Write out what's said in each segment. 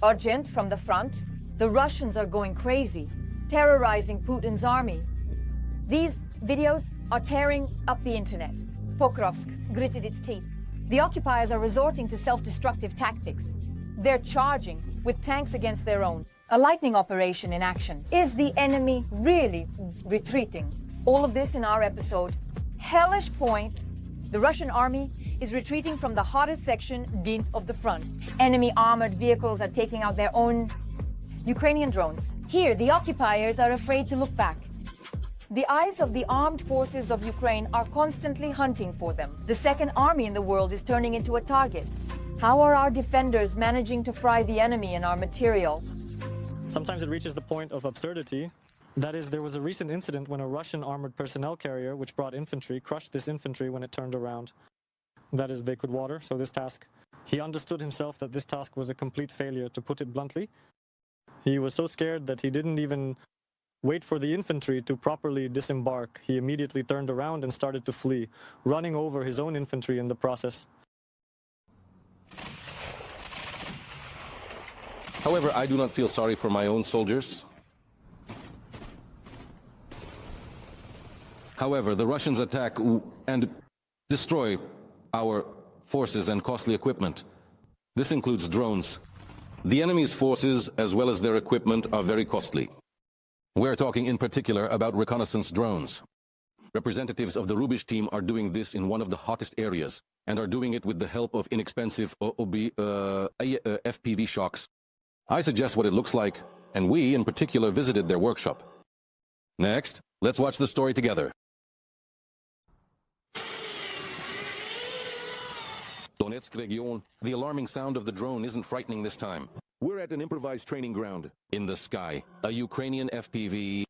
Urgent from the front, the Russians are going crazy, terrorizing Putin's army. These videos are tearing up the internet. Pokrovsk gritted its teeth. The occupiers are resorting to self-destructive tactics. They're charging with tanks against their own. A lightning operation in action. Is the enemy really retreating? All of this in our episode. Hellish Point. The Russian army is retreating from the hottest section of the front. Enemy armored vehicles are taking out their own Ukrainian drones. Here, the occupiers are afraid to look back. The eyes of the armed forces of Ukraine are constantly hunting for them. The second army in the world is turning into a target. How are our defenders managing to fry the enemy in our material? Sometimes it reaches the point of absurdity. That is, there was a recent incident when a Russian armored personnel carrier, which brought infantry, crushed this infantry when it turned around. That is, they could water, so this task. He understood himself that this task was a complete failure, to put it bluntly. He was so scared that he didn't even wait for the infantry to properly disembark. He immediately turned around and started to flee, running over his own infantry in the process. However, I do not feel sorry for my own soldiers. However, the Russians attack and destroy our forces and costly equipment. This includes drones. The enemy's forces, as well as their equipment, are very costly. We're talking in particular about reconnaissance drones. Representatives of the Rubish team are doing this in one of the hottest areas, and are doing it with the help of inexpensive FPV shocks. I suggest what it looks like, and we, in particular, visited their workshop. Next, let's watch the story together. Donetsk region. The alarming sound of the drone isn't frightening this time. We're at an improvised training ground. In the sky, a Ukrainian FPV.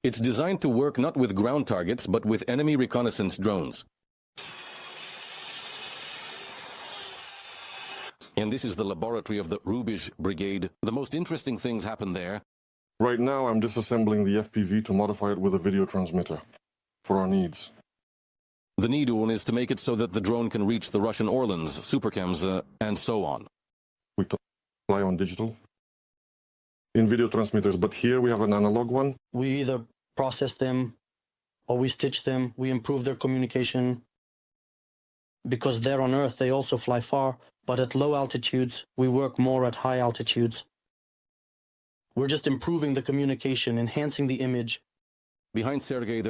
It's designed to work not with ground targets, but with enemy reconnaissance drones. And this is the laboratory of the Rubish Brigade. The most interesting things happen there. Right now, I'm disassembling the FPV to modify it with a video transmitter for our needs. The need one is to make it so that the drone can reach the Russian Orlans, Superchems, and so on. We rely on digital in video transmitters, but here we have an analog one. We either process them or we stitch them. We improve their communication. Because they're on Earth, they also fly far, but at low altitudes, we work more at high altitudes. We're just improving the communication, enhancing the image. Behind Sergei, there